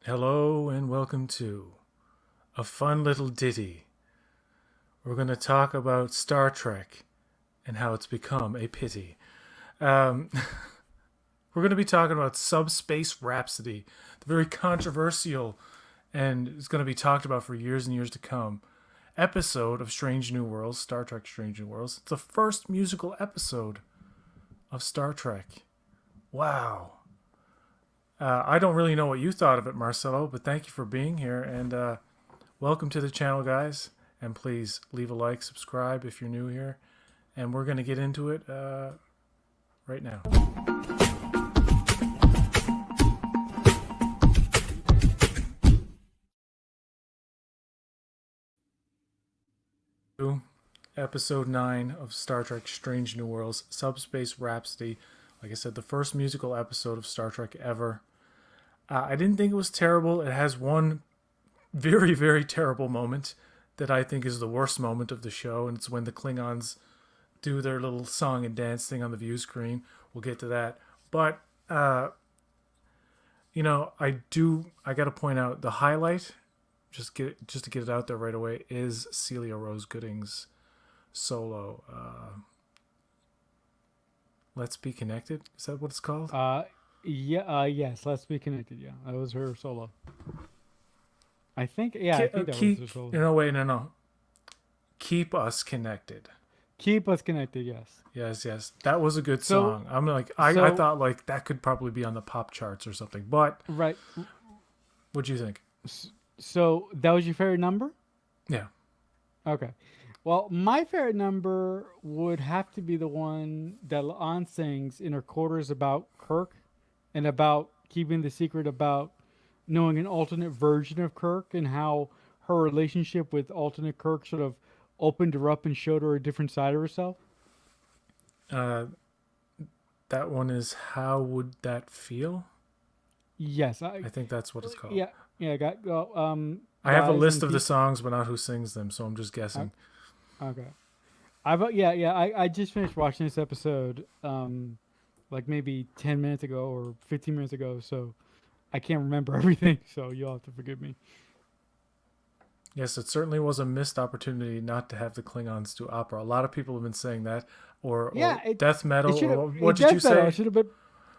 Hello and welcome to a fun little ditty. We're going to talk about Star Trek and how it's become a pity. Um, we're going to be talking about Subspace Rhapsody, the very controversial and is going to be talked about for years and years to come episode of Strange New Worlds, Star Trek Strange New Worlds. It's the first musical episode of Star Trek. Wow. I don't really know what you thought of it, Marcelo, but thank you for being here and welcome to the channel, guys. And please leave a like, subscribe if you're new here. And we're going to get into it right now. Episode 9 of Star Trek Strange New Worlds, Subspace Rhapsody. Like I said, the first musical episode of Star Trek ever. I didn't think it was terrible. It has one very, very terrible moment that I think is the worst moment of the show, and it's when the Klingons do their little song and dance thing on the view screen. We'll get to that. But, I got to point out the highlight, just to get it out there right away, is Celia Rose Gooding's solo. Let's Be Connected. Is that what it's called? Yes, Let's Be Connected. Yeah, that was her solo. I think that was her solo. No. Keep Us Connected. Keep Us Connected, yes. Yes. That was a good song. I'm like, I thought like that could probably be on the pop charts or something. But right. What'd you think? So that was your favorite number? Yeah. Okay. Well, my favorite number would have to be the one that La'an sings in her quarters about Kirk and about keeping the secret about knowing an alternate version of Kirk and how her relationship with alternate Kirk sort of opened her up and showed her a different side of herself. That one is How Would That Feel? Yes, I think that's what it's called. Yeah. I have a list of the songs, but not who sings them, so I'm just guessing. Okay. I just finished watching this episode, like maybe 10 minutes ago or 15 minutes ago, so I can't remember everything, so you'll have to forgive me. Yes, it certainly was a missed opportunity not to have the Klingons do opera. A lot of people have been saying that, or death metal. What did you say? It should have been.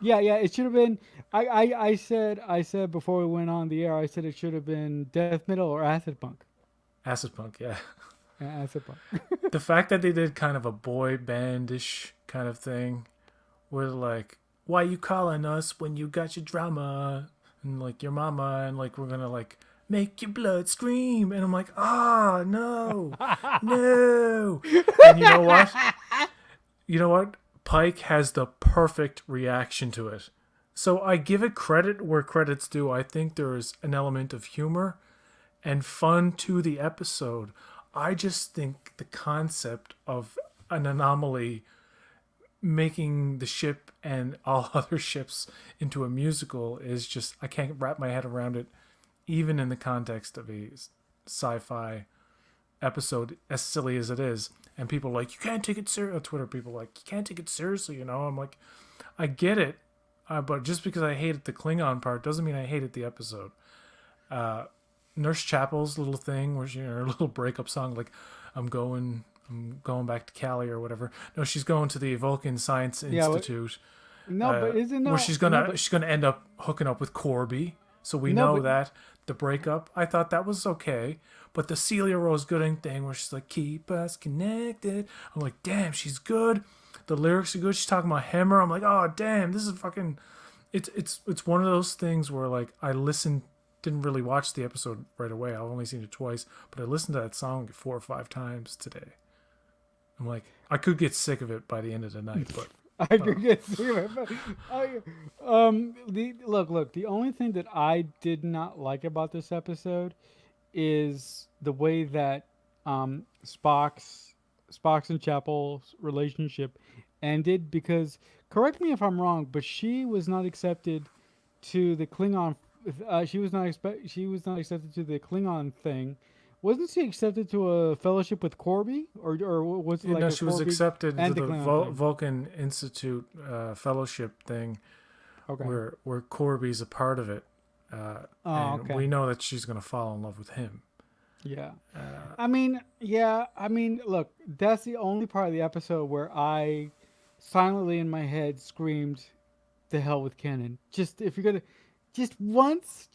Yeah, it should have been. I said before we went on the air, I said it should have been death metal or acid punk. Acid punk, yeah. Acid punk. The fact that they did kind of a boy bandish kind of thing, where like, why you calling us when you got your drama and like your mama and like we're gonna like make your blood scream, and I'm like, no, no. And you know what? Pike has the perfect reaction to it. So I give it credit where credit's due. I think there's an element of humor and fun to the episode. I just think the concept of an anomaly making the ship and all other ships into a musical is just, I can't wrap my head around it, even in the context of a sci-fi episode, as silly as it is. And people are like, you can't take it seriously. Twitter people are like, you can't take it seriously, I'm like, I get it, but just because I hated the Klingon part doesn't mean I hated the episode. Nurse Chapel's little thing where her little breakup song, like, I'm going back to Cali or whatever. No, she's going to the Vulcan Science Institute. But isn't where she's gonna end up hooking up with Corby. So we know that the breakup. I thought that was okay, but the Celia Rose Gooding thing, where she's like, "Keep us connected." I'm like, damn, she's good. The lyrics are good. She's talking about Hammer. I'm like, oh damn, this is fucking. It's one of those things where like I didn't really watch the episode right away. I've only seen it twice, but I listened to that song 4 or 5 times today. I'm like, I could get sick of it by the end of the night, but I could get sick of it. Look. The only thing that I did not like about this episode is the way that Spock's and Chapel's relationship ended. Because, correct me if I'm wrong, but she was not accepted to the Klingon. She was not accepted to the Klingon thing. Wasn't she accepted to a fellowship with Corby, or was it like? No, she was accepted to the Vulcan Institute fellowship thing, okay. where Corby's a part of it. Oh, and okay. we know that she's gonna fall in love with him. Yeah. Uh, I mean, yeah. I mean, look, that's the only part of the episode where I silently in my head screamed, "The hell with Kenan!" Just if you're gonna, just once.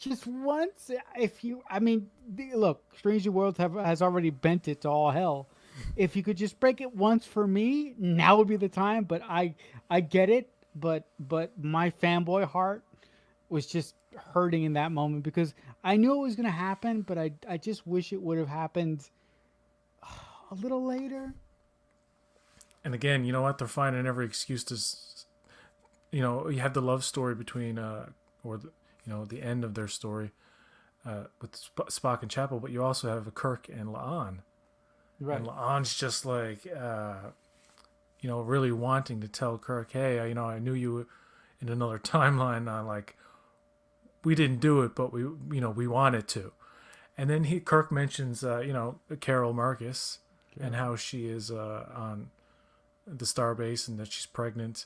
If you, I mean, look, Strange New Worlds has already bent it to all hell. If you could just break it once for me, now would be the time. But I get it. But my fanboy heart was just hurting in that moment because I knew it was gonna happen, but I just wish it would have happened a little later. and again, you know what? They're finding every excuse to, you have the love story between, or the, the end of their story with Spock and Chapel, but you also have Kirk and La'an, and Right. La'an's just like, really wanting to tell Kirk, hey, I knew you in another timeline. Like we didn't do it, but we wanted to. And then Kirk mentions, Carol Marcus and Carol. how she is on the starbase and that she's pregnant.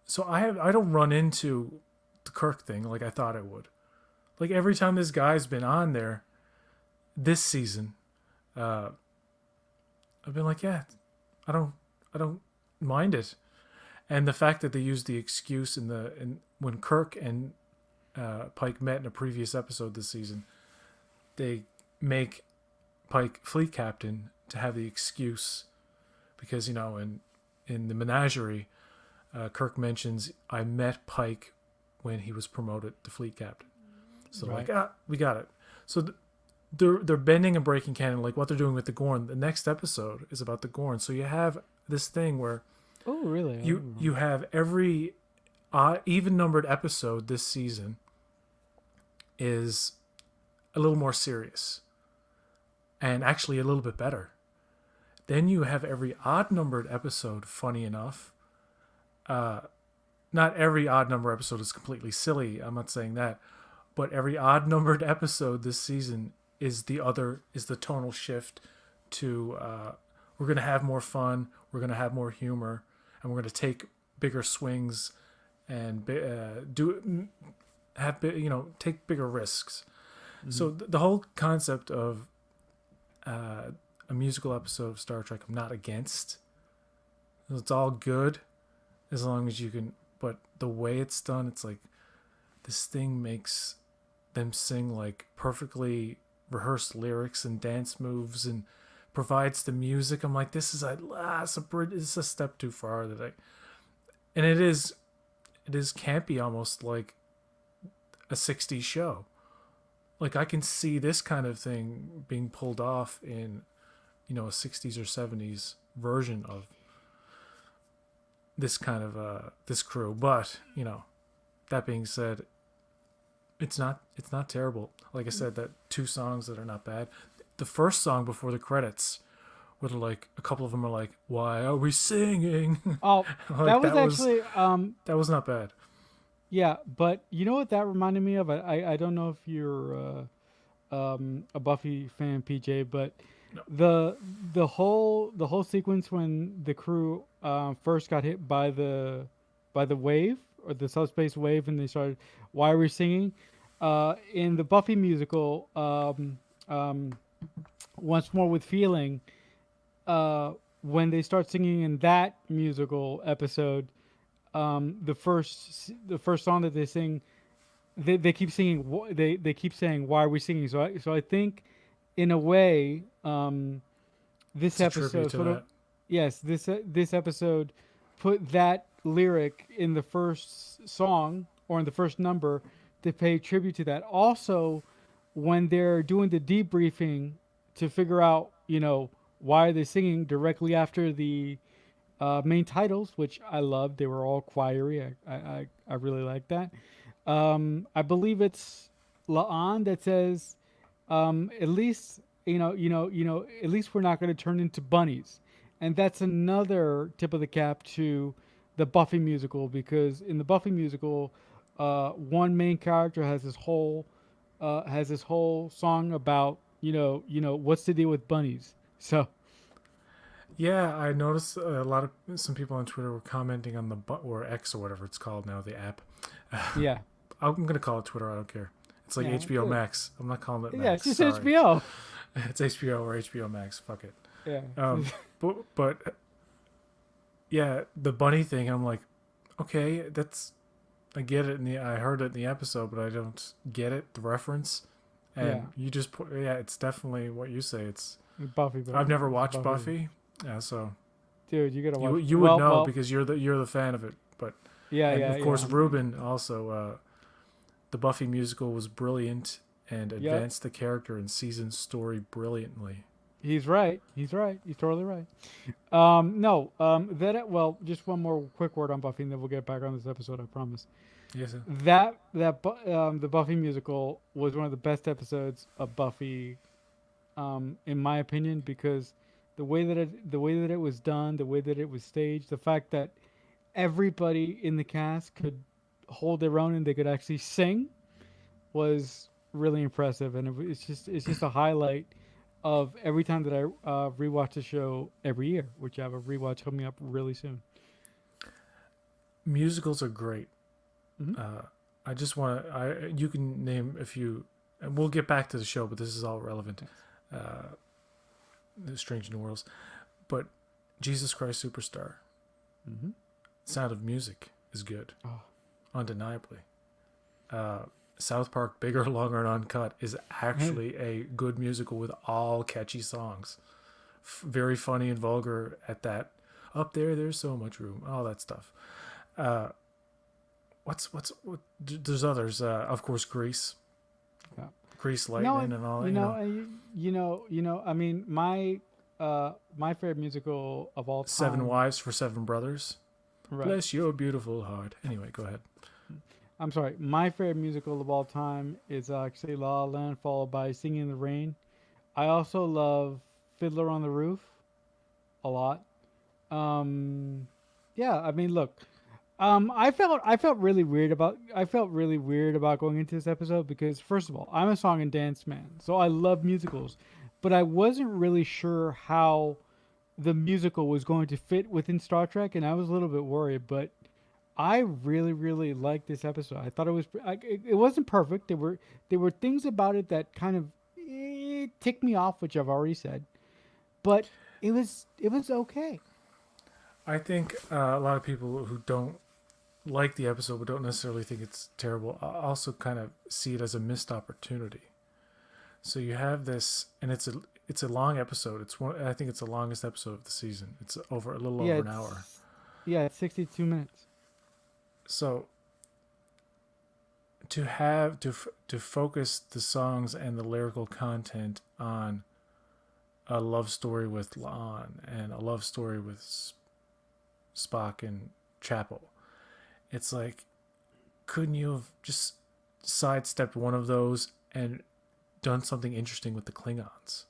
So I don't run into the Kirk thing like I thought I would. Like every time this guy's been on there this season, uh, I've been like, yeah, I don't mind it. And the fact that they used the excuse in when Kirk and Pike met in a previous episode this season, they make Pike fleet captain to have the excuse because in the menagerie, Kirk mentions I met Pike when he was promoted to fleet captain. So Right. like we got it. So they're bending and breaking canon like what they're doing with the Gorn. The next episode is about the Gorn. So you have this thing where Oh, really? you have every even numbered episode this season is a little more serious and actually a little bit better. Then you have every odd numbered episode funny enough. Not every odd number episode is completely silly. I'm not saying that, but every odd numbered episode this season is the tonal shift to we're gonna have more fun, we're gonna have more humor, and we're gonna take bigger swings and take bigger risks. Mm-hmm. So the whole concept of a musical episode of Star Trek, I'm not against. It's all good as long as you can. But the way it's done, it's like this thing makes them sing like perfectly rehearsed lyrics and dance moves and provides the music. I'm like, this is a step too far and it is campy almost like a 60s show. Like I can see this kind of thing being pulled off in a 60s or 70s version of this kind of this crew. But that being said, it's not terrible. Like I said, that two songs that are not bad. The first song before the credits, where they're like a couple of them are like, "Why are we singing?" Oh, Like that was actually that was not bad. yeah, but you know what that reminded me of? I don't know if you're a Buffy fan, PJ, but No. the the whole sequence when the crew first got hit by the wave or the subspace wave and they started why are we singing in the Buffy musical once more with feeling when they start singing in that musical episode the first song that they sing they keep singing they keep saying why are we singing so I think in a way this It's a tribute episode to sort of that. yes this episode put that lyric in the first song or in the first number to pay tribute to that also when they're doing the debriefing to figure out why are they singing directly after the main titles, which I loved. They were all choiry. I really like that. I believe it's La'an that says, at least at least we're not going to turn into bunnies, and that's another tip of the cap to the Buffy musical because in the Buffy musical, one main character has this whole song about what's the deal with bunnies. So Yeah, I noticed some people on Twitter were commenting on or X or whatever it's called now, the app, yeah, I'm gonna call it Twitter. I don't care. It's like Yeah, HBO Max. I'm not calling it yeah, Max. it's just Sorry, HBO. it's HBO or HBO Max. Fuck it. Yeah. But yeah, the bunny thing. I'm like, okay, that's I get it. I heard it in the episode, but I don't get it. The reference, Yeah. and you just put yeah, it's definitely what you say. It's Buffy. I've never watched Buffy. Yeah, so Dude, you gotta watch. you would know because you're the fan of it. But Yeah, and yeah, of course yeah. Ruben also the Buffy musical was brilliant and Yep. advanced the character and season's story brilliantly. He's right. He's right. He's totally right. No. Well, just one more quick word on Buffy, and then we'll get back on this episode. I promise. Yes, sir. The Buffy musical was one of the best episodes of Buffy, in my opinion, because the way that it was done, the way that it was staged, the fact that everybody in the cast could hold their own and they could actually sing was really impressive, and it's just a highlight of every time that I rewatch the show every year, which I have a rewatch coming up really soon. Musicals are great. Mhm. I just want to. You can name a few, and we'll get back to the show, but this is all relevant. The Strange New Worlds, but Jesus Christ Superstar. Mm-hmm. Sound of Music is good, Oh. undeniably. South Park, Bigger, Longer, and Uncut is actually a good musical with all catchy songs. Very funny and vulgar at that. Up there, there's so much room. All that stuff. There's others. Of course, Grease. Yeah. Grease Lightning and all that. I mean, my favorite musical of all time. Seven Wives for Seven Brothers. Right. Bless your beautiful heart. Anyway, go ahead. I'm sorry. My favorite musical of all time is actually La La Land, followed by Singing in the Rain. I also love Fiddler on the Roof a lot. Yeah, I mean, look, I felt really weird about going into this episode because first of all, I'm a song and dance man, so I love musicals, but I wasn't really sure how the musical was going to fit within Star Trek, and I was a little bit worried, but I really, really liked this episode. I thought it wasn't perfect. There were things about it that kind of ticked me off, which I've already said, but it was okay. I think a lot of people who don't like the episode but don't necessarily think it's terrible also kind of see it as a missed opportunity. So you have this, and it's a long episode. I think it's the longest episode of the season. It's over a little over an hour. Yeah, it's 62 minutes. So to have to focus the songs and the lyrical content on a love story with Lon and a love story with Spock and Chapel, it's like, couldn't you have just sidestepped one of those and done something interesting with the Klingons?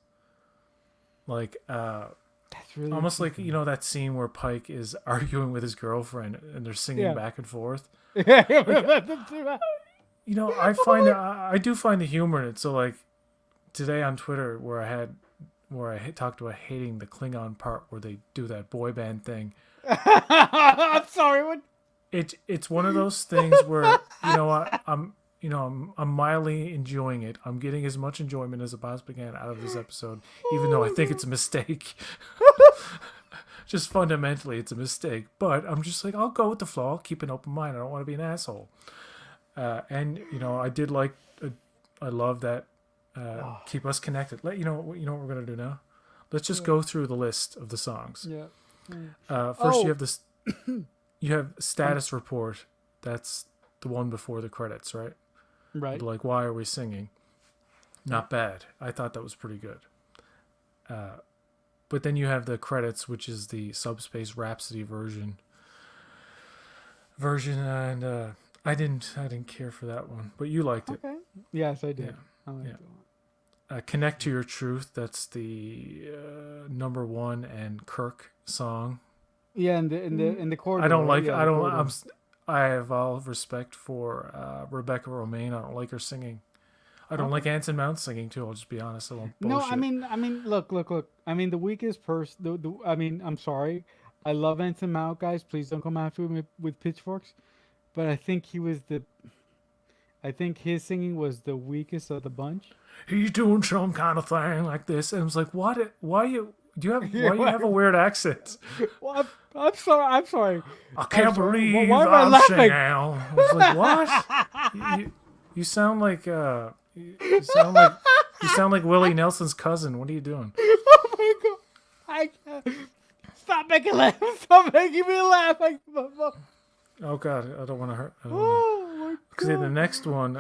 Like That's really almost like that scene where Pike is arguing with his girlfriend and they're singing back and forth. Yeah, I do find the humor in it. So like today on Twitter where I talked about hating the Klingon part where they do that boy band thing. I'm sorry. What? It's one of those things where I'm mildly enjoying it. I'm getting as much enjoyment as I possibly can out of this episode, even though I think it's a mistake. Just fundamentally, it's a mistake. But I'm just like, I'll go with the flow. I'll keep an open mind. I don't want to be an asshole. And I did like, I love that. Keep us connected. What we're gonna do now. Let's just go through the list of the songs. Yeah. First, you have this. You have Status Report. That's the one before the credits, right? Right. Like, why are we singing? Not bad. I thought that was pretty good. But then you have the credits, which is the Subspace Rhapsody version, and I didn't care for that one, but you liked it. Okay. Yes, I did. Yeah. I liked it a lot. Connect to Your Truth. That's the number one and Kirk song. Yeah, in the corridor. I don't like. Yeah, I don't. I have all respect for Rebecca Romaine. I don't like her singing. I don't like Anson Mount singing too. I'll just be honest. I don't bullshit. No, I mean, look. I mean, the weakest person. I mean, I'm sorry. I love Anson Mount, guys. Please don't come after me with pitchforks. But I think he was the. I think his singing was the weakest of the bunch. He's doing some kind of thing like this, and I was like, what? Why you? Do you have? Yeah, Why you have a weird accent? well, I'm sorry. I'm sorry. I I'm can't sorry. believe Why am I I'm singing. laughing? I was like, what? You sound like you sound like Willie Nelson's cousin. What are you doing? Oh my god! I can't. Stop making laugh. Stop making me laugh. Oh God, I don't want to hurt. I don't want Oh my to. See, the god! next one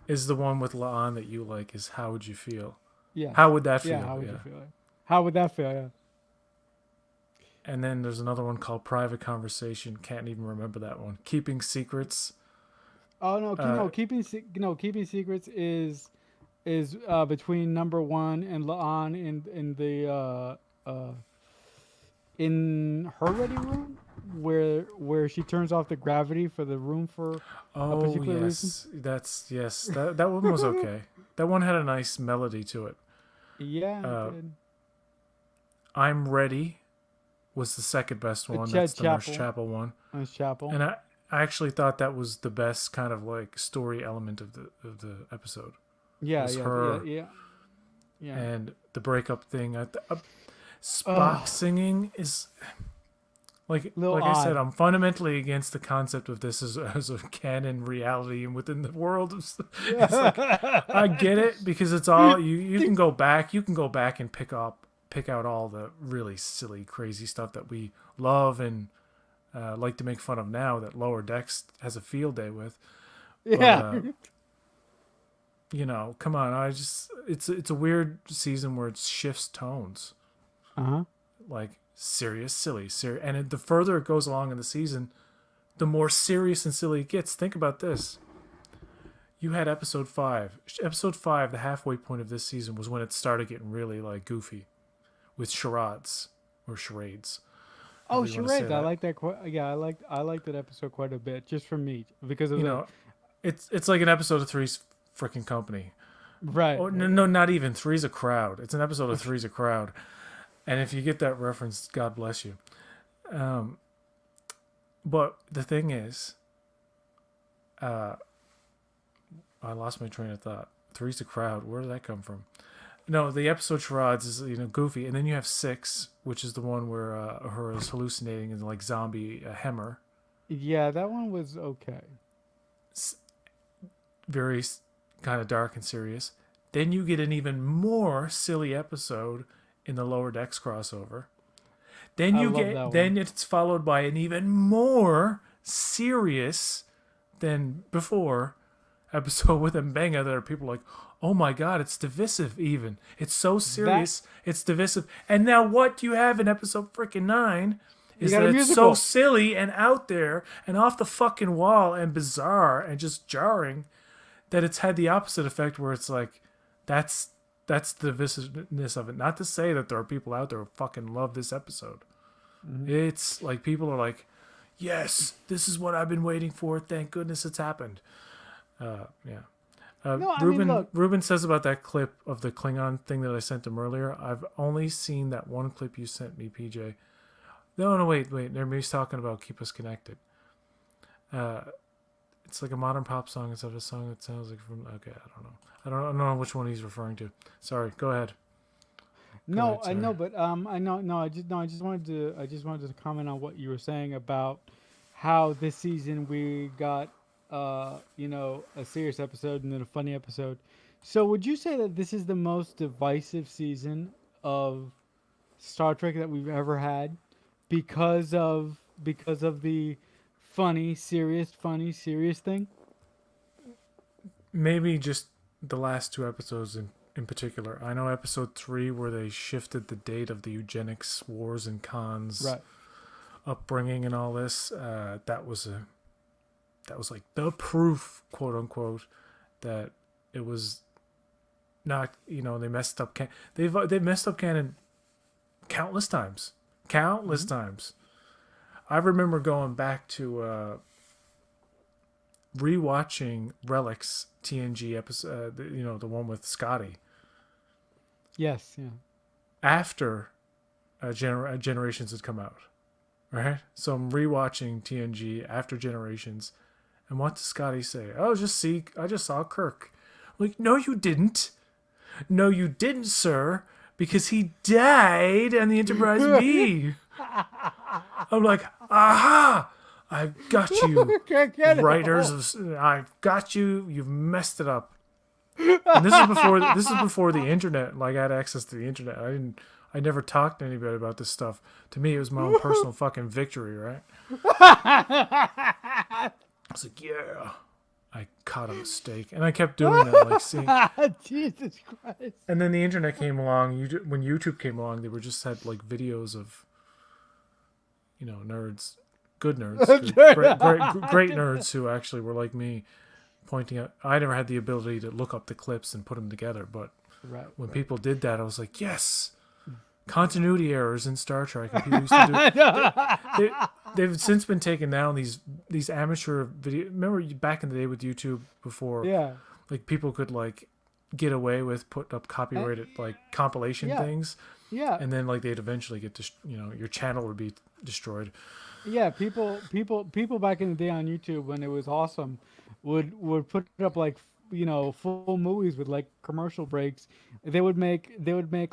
is the one with La'an that you like. Is how would you feel? Yes. How would that feel? Yeah. How would you feel? How would that feel? Yeah. And then there's another one called Private Conversation. Can't even remember that one. Keeping Secrets. Oh no! Keeping secrets is between number one and La'an in the in her ready room where she turns off the gravity for the room for a Oh particular reason. yes. That one was okay. That one had a nice melody to it. Yeah, Uh, it did. I'm Ready was the second best one. That's the Nurse Chapel one. Nurse Chapel. And I actually thought that was the best kind of like story element of the episode. Yeah, was yeah, her. yeah. And the breakup thing. Spock singing is like I said, I'm fundamentally against the concept of this as a canon reality and within the world of it's like, I get it because it's all you can go back and pick out all the really silly crazy stuff that we love and like to make fun of now that Lower Decks has a field day with. Yeah. But, come on, it's a weird season where it shifts tones. Uh-huh. Like serious, silly, and the further it goes along in the season, the more serious and silly it gets. Think about this. You had episode 5. Episode 5, the halfway point of this season was when it started getting really like goofy with charades or charades. Oh, charades! I like that. Yeah, I like that episode quite a bit, just for me because of it's like an episode of Three's Freaking Company. Right. Oh, no, not even. Three's a Crowd. It's an episode of Three's a Crowd. And if you get that reference, God bless you. But the thing is, I lost my train of thought. Three's a Crowd. Where did that come from? No, the episode charades is goofy, and then you have 6, which is the one where her is hallucinating and like zombie Hemmer. Yeah, that one was okay. Very kind of dark and serious. Then you get an even more silly episode in the Lower Decks crossover. Then it's followed by an even more serious than before episode with Mbenga that are people like, oh my god, it's divisive even. It's so serious, it's divisive. And now what you have in episode freaking 9 is that it's so silly and out there and off the fucking wall and bizarre and just jarring that it's had the opposite effect where it's like, that's the divisiveness of it. Not to say that there are people out there who fucking love this episode. Mm-hmm. It's like people are like, yes, this is what I've been waiting for. Thank goodness it's happened. Yeah. Ruben says about that clip of the Klingon thing that I sent him earlier. I've only seen that one clip you sent me, PJ. No, wait. He's talking about Keep Us Connected. It's like a modern pop song instead of a song that sounds like from. Okay, I don't know which one he's referring to. Sorry, go ahead. I know, but I just wanted to comment on what you were saying about how this season we got a serious episode and then a funny episode. So would you say that this is the most divisive season of Star Trek that we've ever had because of the funny, serious thing? Maybe just the last 2 episodes in particular. I know episode 3 where they shifted the date of the eugenics wars and Khan's upbringing and all this. That was like the proof, quote unquote, that it was not. They messed up. They've messed up canon countless times. Times. I remember going back to rewatching Relics TNG episode, the one with Scotty. Yes, yeah. After Generations had come out, right? So I'm rewatching TNG after Generations, And what does Scotty say? Oh, I just saw Kirk. I'm like, no, you didn't. No, you didn't, sir, because he died on the Enterprise B. I'm like, aha! I've got you, writers. I've got you. You've messed it up. And this is before the internet. Like, I had access to the internet. I never talked to anybody about this stuff. To me, it was my own personal fucking victory, right? I was like, yeah, I caught a mistake, and I kept doing that, like seeing. Jesus Christ! And then the internet came along. When YouTube came along, they were just had like videos of, nerds, good nerds, great nerds who actually were like me, pointing out. I never had the ability to look up the clips and put them together, but when people did that, I was like, yes. Continuity errors in Star Trek, and people used to do. They've since been taken down. These amateur video. Remember back in the day with YouTube before, like people could like get away with putting up copyrighted like compilation things, and then like they'd eventually get your channel would be destroyed. Yeah, people back in the day on YouTube when it was awesome would put up like full movies with like commercial breaks. They would make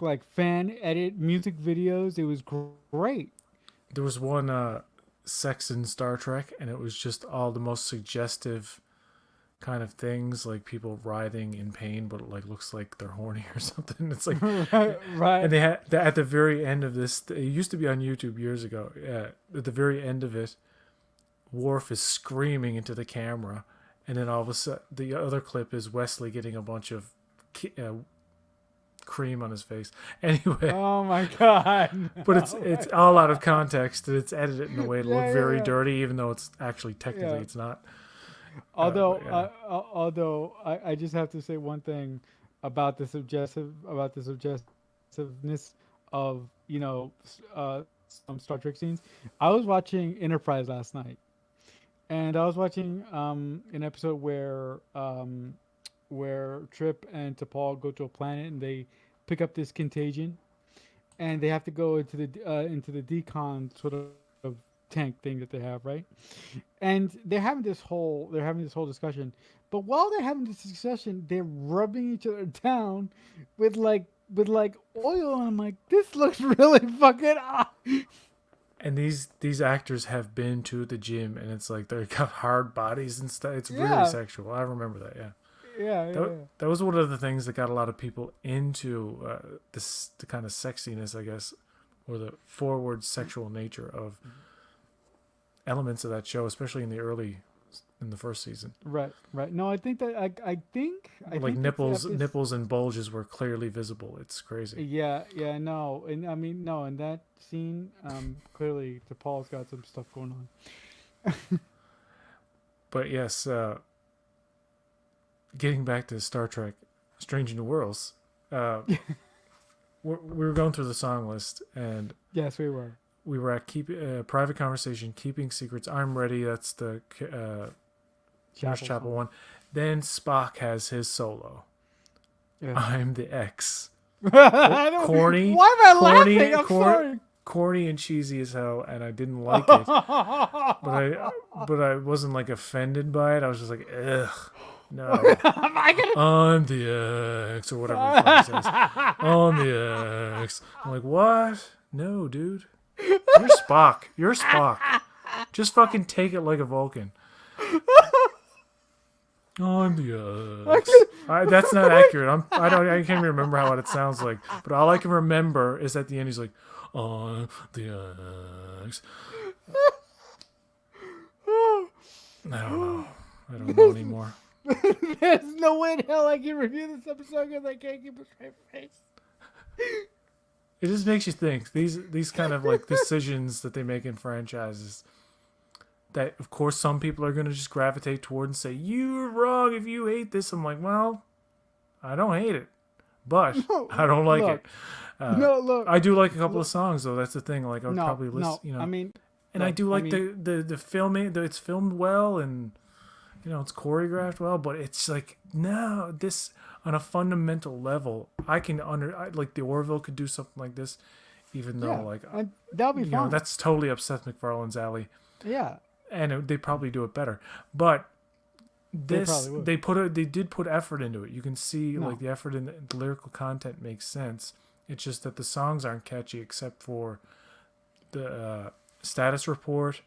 like fan edit music videos. It was great. There was one sex in Star Trek, and it was just all the most suggestive kind of things, like people writhing in pain, but it like looks like they're horny or something. It's like right. And they had at the very end of this. It used to be on YouTube years ago. At the very end of it, Worf is screaming into the camera. And then all of a sudden, the other clip is Wesley getting a bunch of cream on his face. Anyway. Oh my god! But it's all out of context, and it's edited in a way to look very dirty, even though it's actually technically it's not. Although I just have to say one thing about the suggestiveness of some Star Trek scenes. I was watching Enterprise last night. And I was watching an episode where Trip and T'Pol go to a planet and they pick up this contagion, and they have to go into the decon sort of tank thing that they have, right? And they're having this whole discussion. But while they're having this discussion, they're rubbing each other down with oil, and I'm like, this looks really fucking off. And these actors have been to the gym, and it's like they got hard bodies and stuff. It's really sexual. I remember that. That was one of the things that got a lot of people into the kind of sexiness, I guess, or the forward sexual nature of elements of that show, especially in the first season. Right. No, I think nipples and bulges were clearly visible. It's crazy. No, and I mean, no, in that scene, clearly T'Pol's got some stuff going on. But yes, getting back to Star Trek, Strange New Worlds, we were going through the song list, and yes, we were. We were at Private Conversation, Keeping Secrets, I'm Ready. That's the Chapel one. Then Spock has his solo. Yeah. I'm the X. Corny. Why am I laughing? I'm sorry. Corny and cheesy as hell, and I didn't like it. but I wasn't like offended by it. I was just like, ugh. No. I'm the X, or whatever he says. I'm the X. I'm like, what? No, dude. You're Spock. Just fucking take it like a Vulcan. I'm the X. That's not accurate. I can't even remember how it sounds like. But all I can remember is at the end he's like, I'm the X. I don't know anymore. There's no way in hell I can review this episode because I can't keep a straight face. It just makes you think. These kind of like decisions that they make in franchises, that of course some people are going to just gravitate toward and say, you're wrong if you hate this. I'm like, well, I don't hate it, but I don't like it. I do like a couple of songs though. That's the thing. Like I would probably listen. I mean, and I do like the filming. It's filmed well, and it's choreographed well. But it's like this on a fundamental level. I can like the Orville could do something like this, even though that'll be fun. That's totally up Seth MacFarlane's alley. Yeah, and they probably do it better. But This would. they did put effort into it. You can see No. like the effort in the lyrical content makes sense. It's just that the songs aren't catchy except for the status report,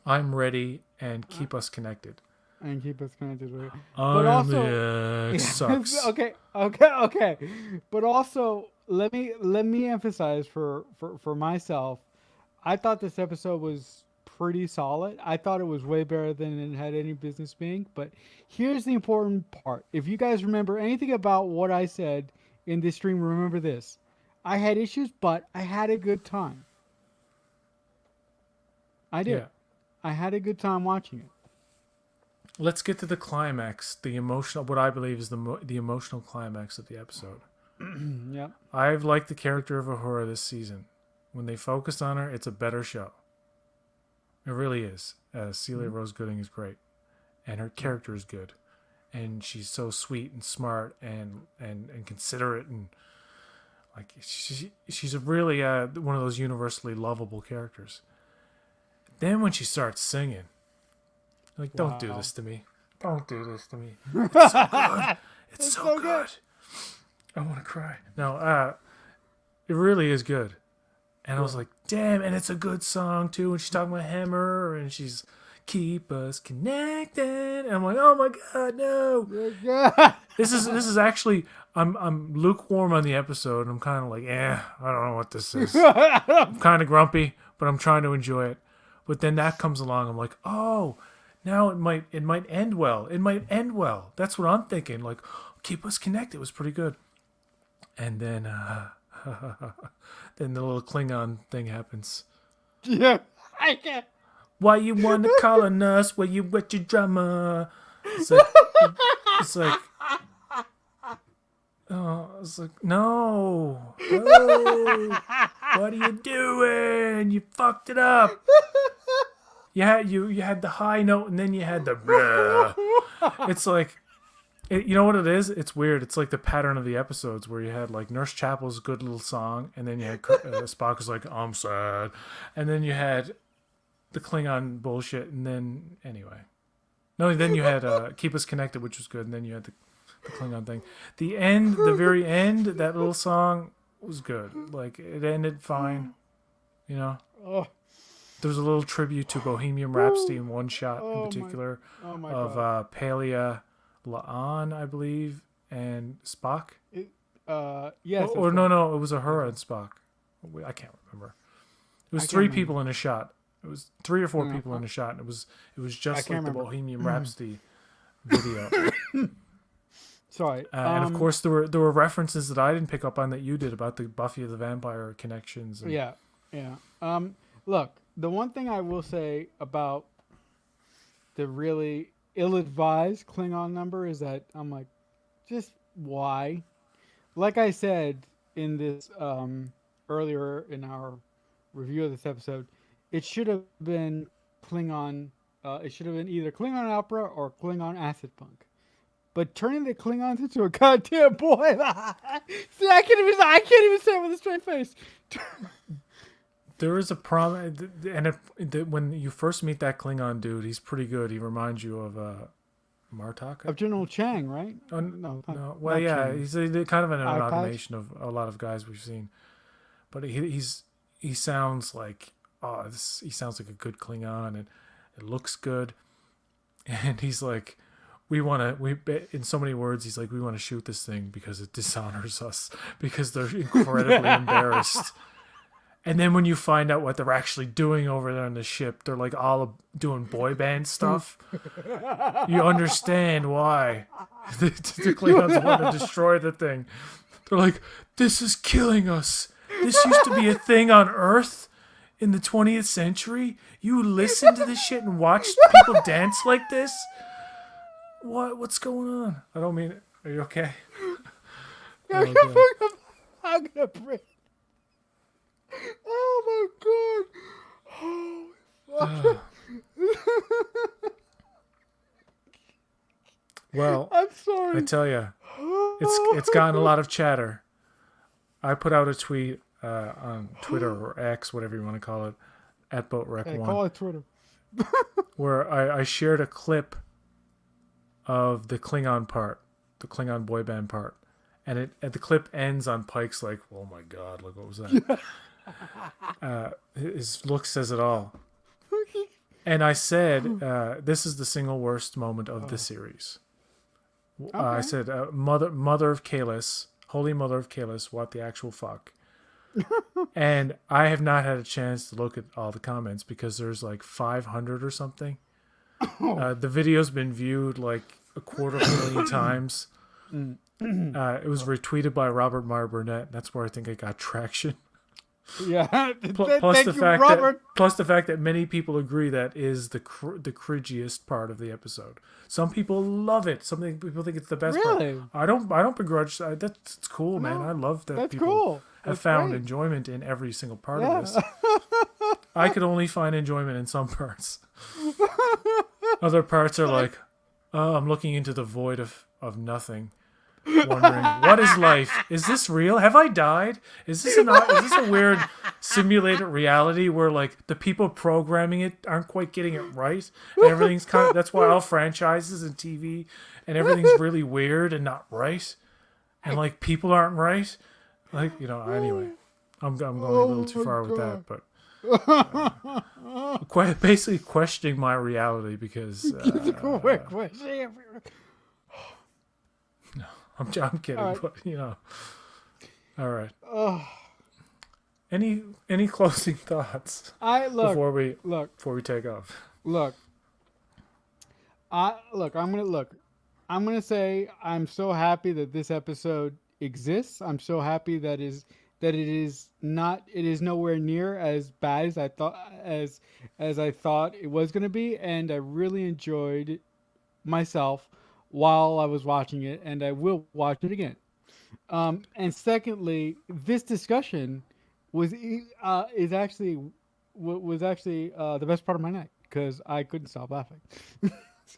I'm ready, and keep us connected. And keep us connected with it. I But am also, the X sucks. okay. But also, let me emphasize for myself. I thought this episode was pretty solid. I thought it was way better than it had any business being. But here's the important part. If you guys remember anything about what I said in this stream, remember this. I had issues, but I had a good time. I did. Yeah. I had a good time watching it. Let's get to the climax, the emotional, what I believe is the emotional climax of the episode. Yep. I've liked the character of Uhura this season. When they focus on her, it's a better show. It really is. Celia Rose Gooding is great, and her character is good, and she's so sweet and smart and considerate, and like she's a really one of those universally lovable characters. Then when she starts singing, like, don't do Wow. this to me. Don't do this to me. It's so good. It's so good. I want to cry. No, it really is good. And I was like, damn, and it's a good song too. And she's talking about Hammer, and she's keep us connected. And I'm like, oh my god, no. This is actually I'm lukewarm on the episode, and I'm kind of like, I don't know what this is. I'm kind of grumpy, but I'm trying to enjoy it. But then that comes along, I'm like, oh, now it might end well. It might end well. That's what I'm thinking. Like, keep us connected was pretty good. And then then the little Klingon thing happens. Yeah, I can't. Why you wanna call on us? Where you wet your drama? It's like, oh, it's like, no. Oh, what are you doing? You fucked it up. You had the high note, and then you had the bleh. It's like, you know what it is? It's weird. It's like the pattern of the episodes where you had like Nurse Chapel's good little song, and then you had Spock was like, I'm sad, and then you had the Klingon bullshit, and then anyway, no, then you had Keep Us Connected, which was good, and then you had the Klingon thing. The very end, that little song was good. Like it ended fine, you know. Oh, There was a little tribute to Bohemian Rhapsody in one shot in Oh particular my of God. Palia Laan, I believe, and Spock. Yes. Or that's no, right. no, it was Uhura and Spock. I can't remember. It was I can't three remember. people in a shot. It was 3 or 4 No, people in a shot, and it was just can't like the remember. Bohemian Rhapsody video. Sorry. And of course, there were references that I didn't pick up on that you did about the Buffy the Vampire connections. And, Yeah. Look, the one thing I will say about the really ill-advised Klingon number is that I'm like, just why? Like I said in this earlier in our review of this episode, it should have been Klingon. It should have been either Klingon opera or Klingon acid punk. But turning the Klingons into a goddamn boy, see, I can't even say it with a straight face. There is a problem, and when you first meet that Klingon dude, he's pretty good. He reminds you of Martok. Of General Chang, right? Oh, No. no. Well, not yeah, Chang. he's kind of an Eye patch? amalgamation of a lot of guys we've seen. But he sounds like he sounds like a good Klingon, and it looks good. And he's like, in so many words, he's like, we want to shoot this thing because it dishonors us because they're incredibly embarrassed. And then when you find out what they're actually doing over there on the ship, they're like all doing boy band stuff. You understand why the Klingons want to destroy the thing. They're like, this is killing us. This used to be a thing on Earth in the 20th century. You listen to this shit and watch people dance like this? What's going on? I don't mean it. Are you okay? Oh, God. I'm gonna break. Oh my god! Well, I'm sorry. I tell you, it's gotten a lot of chatter. I put out a tweet on Twitter or X, whatever you want to call it, at Hey, Boatrek1, call it Twitter. where I shared a clip of the Klingon part, the Klingon boy band part, and the clip ends on Pike's like, "Oh my god, look what was that?" His look says it all. And I said, "This is the single worst moment of the series." I Okay. said, "Mother of Kalis, Holy Mother of Kalis, what the actual fuck?" And I have not had a chance to look at all the comments because there's like 500 or something. The video's been viewed like 250,000 times. It was retweeted by Robert Meyer Burnett. That's where I think it got traction. Yeah. Plus Thank the you, fact Robert. that many people agree that is the cringiest part of the episode. Some people love it. Some people think it's the best part. Really? I don't begrudge. That's it's cool, man. No, I love that that's people cool. have That's found great. enjoyment in every single part of Yeah. this. I could only find enjoyment in some parts. Other parts are like, oh, I'm looking into the void of nothing, wondering what is life? Is this real? Have I died? Is this a weird simulated reality where like the people programming it aren't quite getting it right, and everything's kind of that's why all franchises and TV and everything's really weird and not right, and like people aren't right, like Anyway, I'm going a little too far with that, but. Basically questioning my reality because Quick question. I'm kidding, All right. but all right. Any closing thoughts I look. before we Look. before we take off? Look. I'm gonna say I'm so happy that this episode exists. I'm so happy that it is nowhere near as bad as I thought it was gonna be, and I really enjoyed myself while I was watching it, and I will watch it again. And secondly, this discussion is actually was actually the best part of my night because I couldn't stop laughing.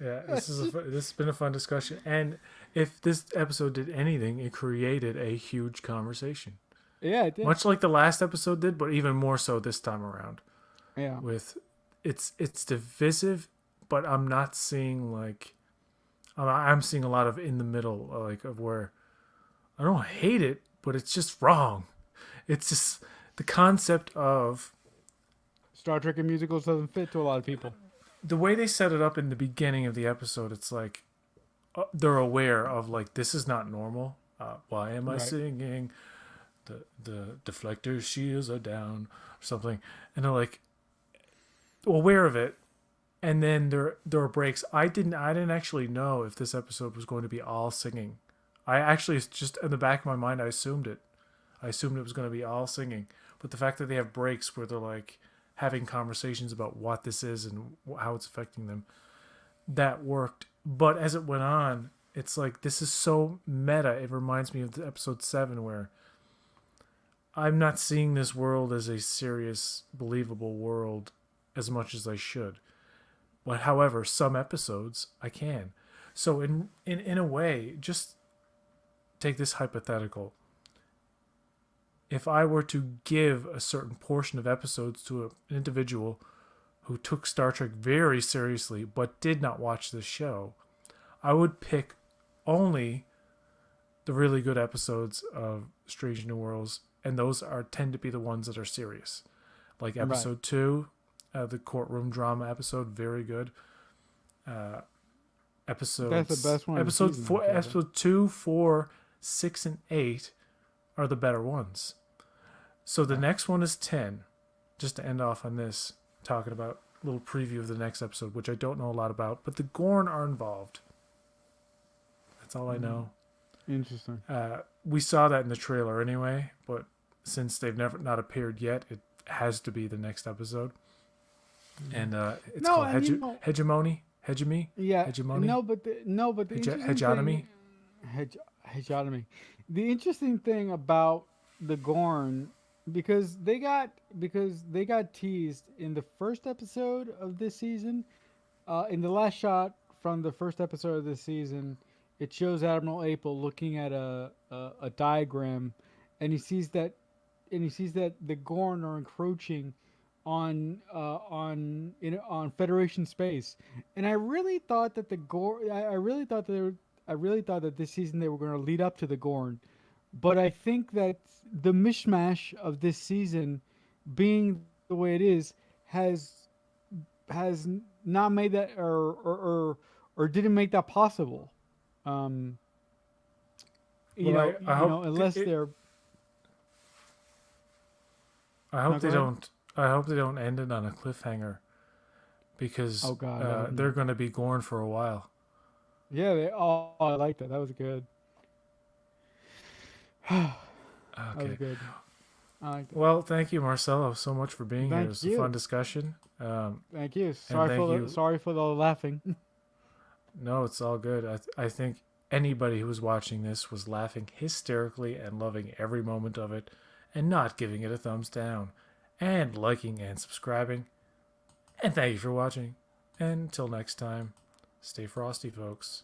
Yeah, this has been a fun discussion, and if this episode did anything, it created a huge conversation, Yeah, it did. much like the last episode did, but even more so this time around. Yeah. With it's divisive, but I'm not seeing like I'm seeing a lot of in the middle, like of where I don't hate it, but it's just wrong. It's just the concept of Star Trek and musicals doesn't fit to a lot of people. the way they set it up in the beginning of the episode. It's like they're aware of like this is not normal. Why am I Right. singing? The deflector shields are down or something, and they're like aware of it. And then there are breaks. I didn't actually know if this episode was going to be all singing. I actually just in the back of my mind I assumed it. I assumed it was going to be all singing. But the fact that they have breaks where they're like having conversations about what this is and how it's affecting them, that worked. But as it went on, it's like this is so meta. It reminds me of the episode 7 where I'm not seeing this world as a serious, believable world as much as I should. But however, some episodes I can. So in a way, just take this hypothetical. If I were to give a certain portion of episodes to an individual who took Star Trek very seriously but did not watch this show, I would pick only the really good episodes of Strange New Worlds, and those tend to be the ones that are serious. Like episode 2, the courtroom drama episode, very good. Episodes. That's the best one of the Episode season, 4, I feel. episode 2, 4, 6, and 8 are the better ones. So the next one is 10. Just to end off on this, talking about a little preview of the next episode, which I don't know a lot about, but the Gorn are involved. That's all I know. Interesting. We saw that in the trailer anyway, but since they've not appeared yet, it has to be the next episode. And it's No, called and you know- Hegemony. Hegemony. Yeah. Hegemony? No, but the interesting Hegemomy. thing, hegemony. The interesting thing about the Gorn, because they got teased in the first episode of this season. In the last shot from the first episode of this season, it shows Admiral Apel looking at a diagram, and he sees that the Gorn are encroaching on Federation space, and I really thought that the Gorn. I really thought that I really thought that this season they were going to lead up to the Gorn, but I think that the mishmash of this season, being the way it is, has has not made that or didn't make that possible. Um, Well, I hope unless they're I no, hope go they ahead. don't. I hope they don't end it on a cliffhanger because Oh God, I hope they're not. going to be Gorn for a while. Yeah, oh, I like that. That was good. That was Okay. good. I like that. Well, thank you, Marcelo, so much for being here. It Thank was a fun you. discussion. Thank you. And thank you. Sorry for the laughing. No, it's all good. I think anybody who was watching this was laughing hysterically and loving every moment of it and not giving it a thumbs down and liking and subscribing. And thank you for watching. And until next time, stay frosty, folks.